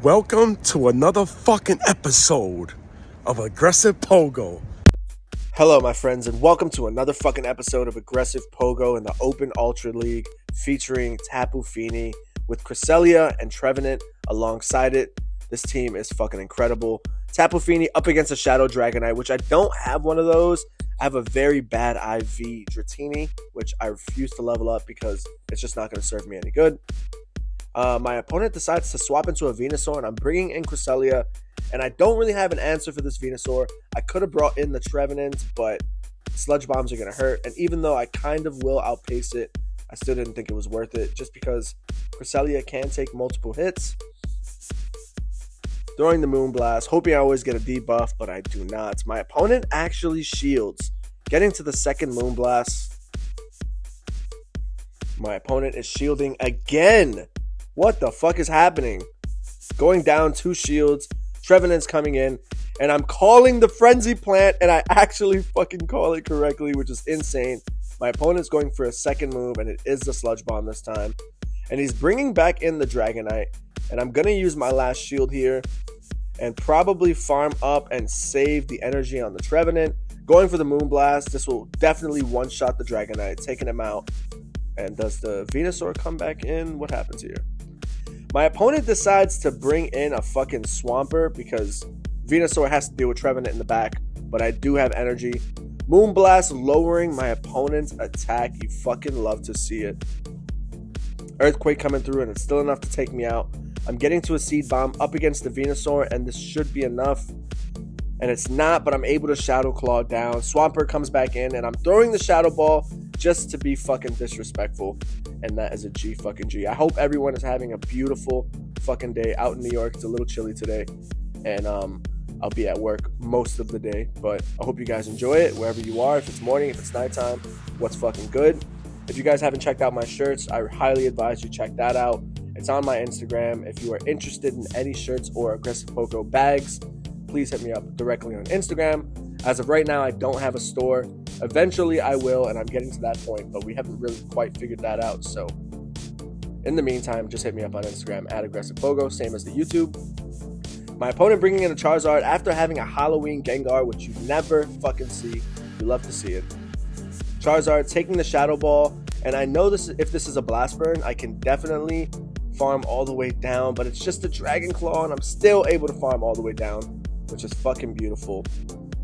Welcome to another fucking episode of Aggressive Pogo. Hello, my friends, and welcome to another fucking episode of Aggressive Pogo in the Open Ultra League featuring Tapu Fini with Cresselia and Trevenant alongside it. This team is fucking incredible. Tapu Fini up against a Shadow Dragonite, which I don't have one of those. I have a very bad IV Dratini, which I refuse to level up because it's just not going to serve me any good. My opponent decides to swap into a Venusaur, and I'm bringing in Cresselia, and I don't really have an answer for this Venusaur. I could have brought in the Trevenant, but Sludge Bombs are going to hurt, and even though I kind of will outpace it, I still didn't think it was worth it, just because Cresselia can take multiple hits. Throwing the Moonblast, hoping I always get a debuff, but I do not. My opponent actually shields, getting to the second Moonblast. My opponent is shielding again. What the fuck is happening? Going down 2 shields. Trevenant's coming in. And I'm calling the Frenzy Plant. And I actually fucking call it correctly, which is insane. My opponent's going for a second move. And it is the Sludge Bomb this time. And he's bringing back in the Dragonite. And I'm going to use my last shield here. And probably farm up and save the energy on the Trevenant. Going for the Moonblast. This will definitely one-shot the Dragonite. Taking him out. And does the Venusaur come back in? What happens here? My opponent decides to bring in a fucking Swampert because Venusaur has to deal with Trevenant in the back, but I do have energy. Moonblast lowering my opponent's attack. You fucking love to see it. Earthquake coming through, and it's still enough to take me out. I'm getting to a Seed Bomb up against the Venusaur, and this should be enough. And it's not, but I'm able to Shadow Claw down. Swampert comes back in, and I'm throwing the Shadow Ball just to be fucking disrespectful. And that is a G fucking G. I hope everyone is having a beautiful fucking day out in New York. It's a little chilly today. And I'll be at work most of the day. But I hope you guys enjoy it wherever you are. If it's morning, if it's nighttime, what's fucking good. If you guys haven't checked out my shirts, I highly advise you check that out. It's on my Instagram. If you are interested in any shirts or Aggressive Pogo bags, please hit me up directly on Instagram. As of right now, I don't have a store. Eventually, I will, and I'm getting to that point, but we haven't really quite figured that out. So, in the meantime, just hit me up on Instagram at Aggressive Pogo, same as the YouTube. My opponent bringing in a Charizard after having a Halloween Gengar, which you never fucking see. You love to see it. Charizard taking the Shadow Ball, and I know this. If this is a Blast Burn, I can definitely farm all the way down, but it's just a Dragon Claw, and I'm still able to farm all the way down, which is fucking beautiful.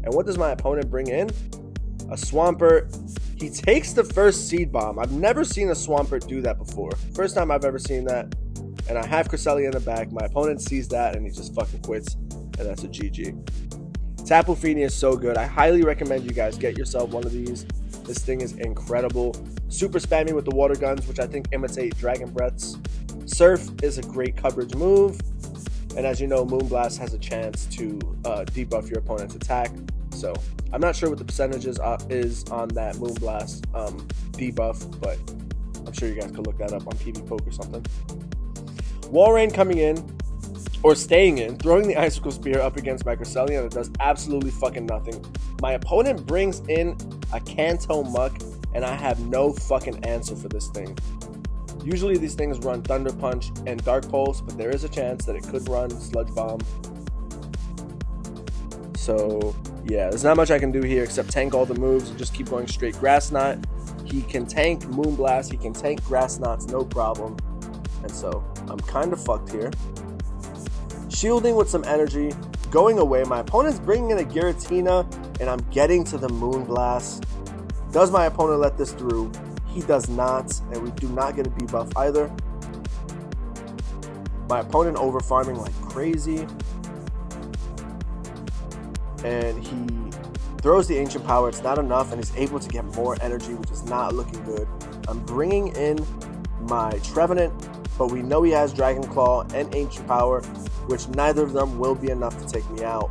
And what does my opponent bring in? A Swampert. He takes the first Seed Bomb. I've never seen a Swampert do that before. First time I've ever seen that. And I have Cresselia in the back. My opponent sees that and he just fucking quits. And that's a GG. Tapu Fini is so good. I highly recommend you guys get yourself one of these. This thing is incredible. Super spammy with the water guns, which I think imitate Dragon Breaths. Surf is a great coverage move. And as you know, Moonblast has a chance to debuff your opponent's attack. So I'm not sure what the percentages is on that Moonblast debuff, but I'm sure you guys could look that up on PV Poke or something. Walrein coming in, or staying in, throwing the Icicle Spear up against my Cresselia, and it does absolutely fucking nothing. My opponent brings in a Kanto Muck, and I have no fucking answer for this thing. Usually these things run Thunder Punch and Dark Pulse, but there is a chance that it could run Sludge Bomb. So, yeah, there's not much I can do here except tank all the moves and just keep going straight. Grass Knot, he can tank Moonblast, he can tank Grass Knots, no problem. And so, I'm kind of fucked here. Shielding with some energy, going away. My opponent's bringing in a Giratina, and I'm getting to the Moonblast. Does my opponent let this through? He does not, and we do not get a debuff either. My opponent over farming like crazy. And he throws the Ancient Power. It's not enough, and he's able to get more energy, which is not looking good. I'm bringing in my Trevenant, but we know he has Dragon Claw and Ancient Power, which neither of them will be enough to take me out.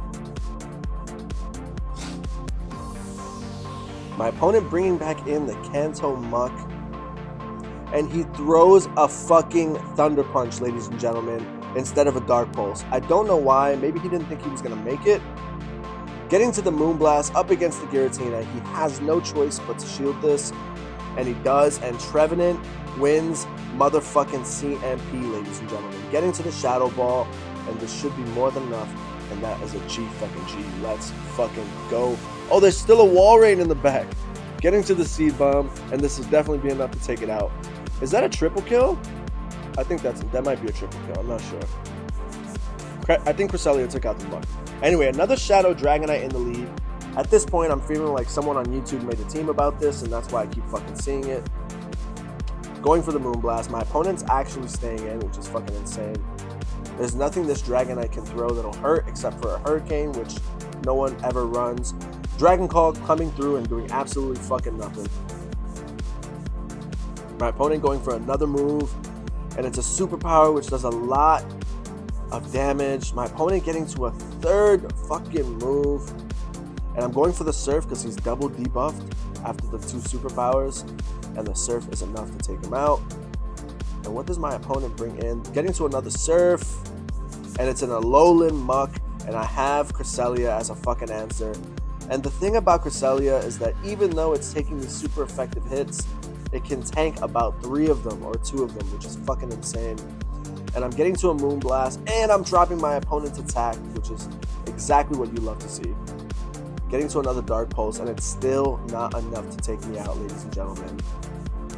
My opponent bringing back in the Kanto Muck, and he throws a fucking Thunder Punch, ladies and gentlemen, instead of a Dark Pulse. I don't know why. Maybe he didn't think he was going to make it. Getting to the Moonblast up against the Giratina, he has no choice but to shield this, and he does, and Trevenant wins motherfucking CMP, ladies and gentlemen. Getting to the Shadow Ball, and this should be more than enough, and that is a G fucking G. Let's fucking go. Oh, there's still a wall rain in the back. Getting to the seed bomb, and this will definitely be enough to take it out. Is that a triple kill? I think that might be a triple kill. I'm not sure. I think Cresselia took out the muck. Anyway, another Shadow Dragonite in the lead. At this point, I'm feeling like someone on YouTube made a team about this, and that's why I keep fucking seeing it. Going for the Moonblast. My opponent's actually staying in, which is fucking insane. There's nothing this Dragonite can throw that'll hurt except for a Hurricane, which no one ever runs. Dragon Call coming through and doing absolutely fucking nothing. My opponent going for another move, and it's a superpower which does a lot of damage. My opponent getting to a third fucking move, and I'm going for the Surf because he's double debuffed after the two superpowers, and the Surf is enough to take him out. And what does my opponent bring in? Getting to another Surf, and it's an Alolan Muck, and I have Cresselia as a fucking answer. And the thing about Cresselia is that even though it's taking these super effective hits, it can tank about 3 of them or 2 of them, which is fucking insane. And I'm getting to a Moonblast, and I'm dropping my opponent's attack, which is exactly what you love to see. Getting to another Dark Pulse, and it's still not enough to take me out, ladies and gentlemen.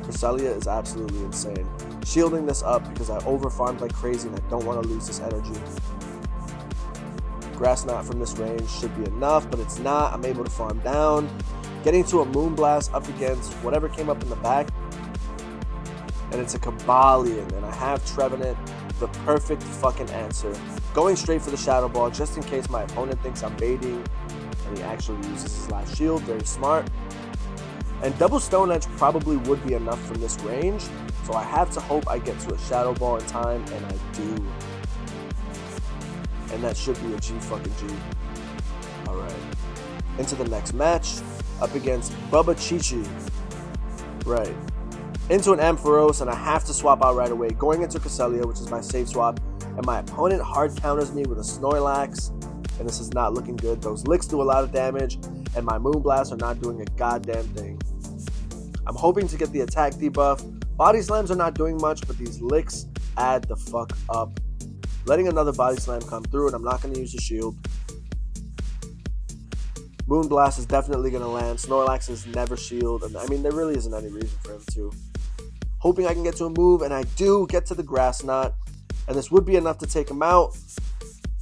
Cresselia is absolutely insane. Shielding this up because I overfarmed like crazy and I don't want to lose this energy. Grass Knot from this range should be enough, but it's not. I'm able to farm down. Getting to a Moonblast up against whatever came up in the back. And it's a Cobalion, and I have Trevenant, the perfect fucking answer. Going straight for the Shadow Ball just in case my opponent thinks I'm baiting, and he actually uses his last shield. Very smart. And double Stone Edge probably would be enough from this range, so I have to hope I get to a Shadow Ball in time, and I do. And that should be a G fucking G. Alright. Into the next match, up against Bubba Chi-Chi. Right. Into an Ampharos, and I have to swap out right away. Going into Cresselia, which is my safe swap, and my opponent hard counters me with a Snorlax, and this is not looking good. Those licks do a lot of damage, and my Moonblasts are not doing a goddamn thing. I'm hoping to get the attack debuff. Body Slams are not doing much, but these licks add the fuck up. Letting another Body Slam come through, and I'm not going to use the shield. Moonblast is definitely going to land. Snorlax is never shield, and I mean, there really isn't any reason for him to. Hoping I can get to a move, and I do get to the Grass Knot, and this would be enough to take him out.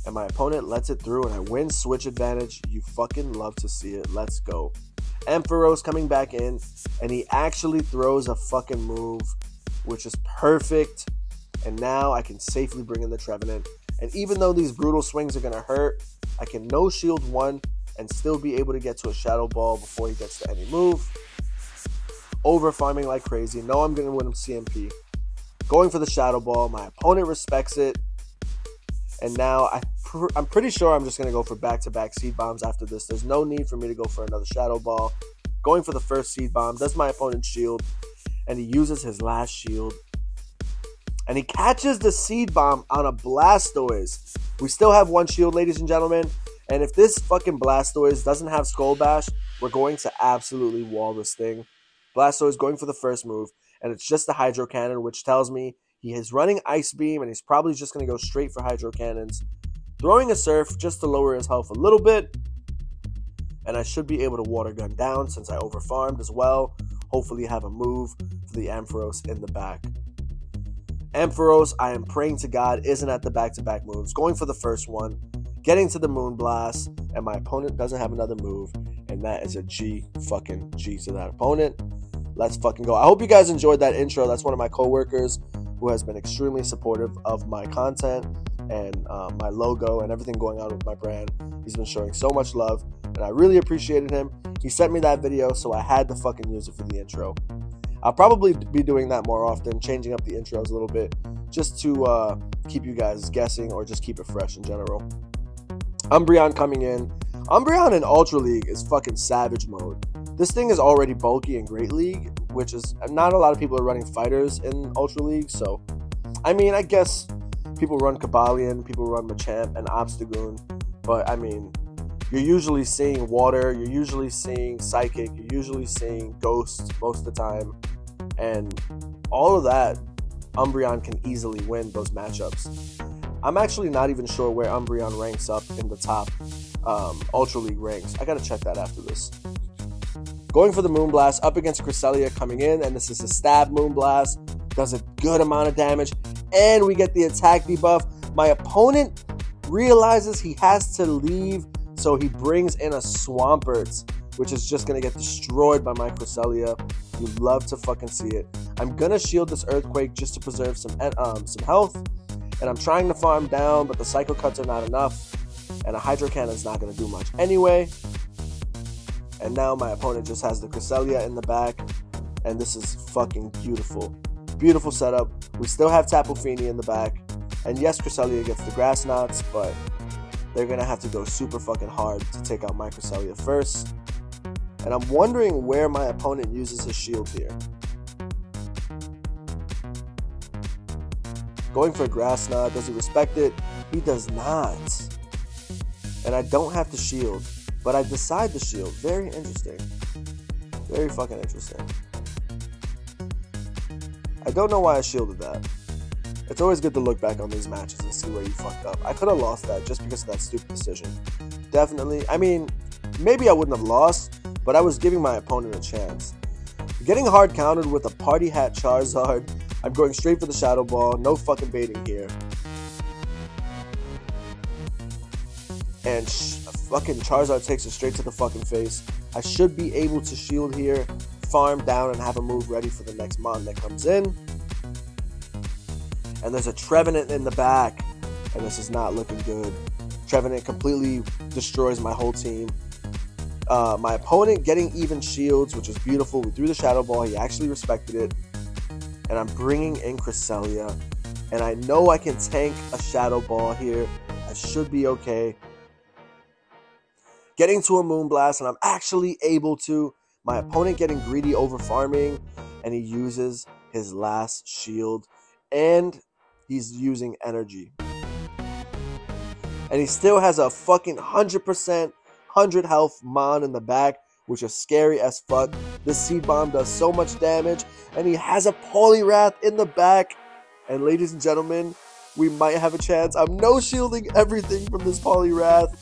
And my opponent lets it through, and I win switch advantage. You fucking love to see it. Let's go. Ampharos coming back in, and he actually throws a fucking move, which is perfect. And now I can safely bring in the Trevenant. And even though these brutal swings are going to hurt, I can no shield one and still be able to get to a Shadow Ball before he gets to any move. Over farming like crazy. No, I'm going to win him CMP. Going for the Shadow Ball. My opponent respects it. And now I'm pretty sure I'm just going to go for back-to-back Seed Bombs after this. There's no need for me to go for another Shadow Ball. Going for the first Seed Bomb. Does my opponent shield. And he uses his last shield. And he catches the Seed Bomb on a Blastoise. We still have one shield, ladies and gentlemen. And if this fucking Blastoise doesn't have Skull Bash, we're going to absolutely wall this thing. Blastoise going for the first move. And it's just the Hydro Cannon, which tells me he is running Ice Beam. And he's probably just going to go straight for Hydro Cannons. Throwing a Surf just to lower his health a little bit. And I should be able to Water Gun down since I overfarmed as well. Hopefully have a move for the Ampharos in the back. Ampharos, I am praying to God, isn't at the back-to-back moves. Going for the first one. Getting to the Moonblast. And my opponent doesn't have another move. And that is a G fucking G to that opponent. Let's fucking go. I hope you guys enjoyed that intro. That's one of my coworkers who has been extremely supportive of my content and my logo and everything going on with my brand. He's been showing so much love. And I really appreciated him. He sent me that video, so I had to fucking use it for the intro. I'll probably be doing that more often, changing up the intros a little bit, just to keep you guys guessing or just keep it fresh in general. Umbreon coming in. Umbreon in Ultra League is fucking savage mode. This thing is already bulky in Great League, which is not a lot of people are running fighters in Ultra League, so I mean, I guess people run Cobalion, people run Machamp and Obstagoon, but I mean, you're usually seeing Water, you're usually seeing Psychic, you're usually seeing Ghost most of the time. And all of that, Umbreon can easily win those matchups. I'm actually not even sure where Umbreon ranks up in the top Ultra League ranks. I gotta check that after this. Going for the Moonblast up against Cresselia coming in, and this is a stab Moonblast. Does a good amount of damage, and we get the attack debuff. My opponent realizes he has to leave, so he brings in a Swampert, which is just gonna get destroyed by my Cresselia. You love to fucking see it. I'm gonna shield this Earthquake just to preserve some health, and I'm trying to farm down, but the Psycho Cuts are not enough, and a Hydro Cannon's not gonna do much anyway. And now my opponent just has the Cresselia in the back, and this is fucking beautiful. Beautiful setup. We still have Tapu Fini in the back, and yes, Cresselia gets the Grass Knots, but they're gonna have to go super fucking hard to take out my Cresselia first. And I'm wondering where my opponent uses his shield here. Going for a Grass Knot. Does he respect it? He does not. And I don't have to shield, but I decide to shield. Very interesting. Very fucking interesting. I don't know why I shielded that. It's always good to look back on these matches and see where you fucked up. I could have lost that just because of that stupid decision. Definitely. I mean, maybe I wouldn't have lost, but I was giving my opponent a chance. Getting hard countered with a Party Hat Charizard. I'm going straight for the Shadow Ball. No fucking baiting here. And fucking Charizard takes it straight to the fucking face. I should be able to shield here, farm down, and have a move ready for the next mon that comes in. And there's a Trevenant in the back, and this is not looking good. Trevenant completely destroys my whole team. My opponent getting even shields, which is beautiful. We threw the Shadow Ball. He actually respected it. And I'm bringing in Cresselia. And I know I can tank a Shadow Ball here. I should be okay. Getting to a Moonblast, and I'm actually able to. My opponent getting greedy over farming, and he uses his last shield. And he's using energy. And he still has a fucking 100%, 100 health Mon in the back, which is scary as fuck. This Seed Bomb does so much damage, and he has a Poliwrath in the back. And ladies and gentlemen, we might have a chance. I'm no-shielding everything from this Poliwrath,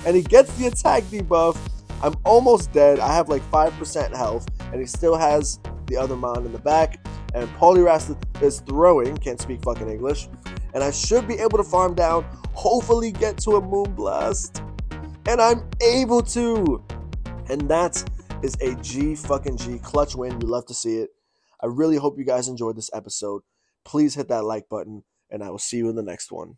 and he gets the attack debuff. I'm almost dead. I have like 5% health, and he still has the other Mon in the back. And Poliwrath is throwing, can't speak fucking English, and I should be able to farm down, hopefully get to a Moonblast, and I'm able to. And that is a G fucking G clutch win. You love to see it. I really hope you guys enjoyed this episode. Please hit that like button, and I will see you in the next one.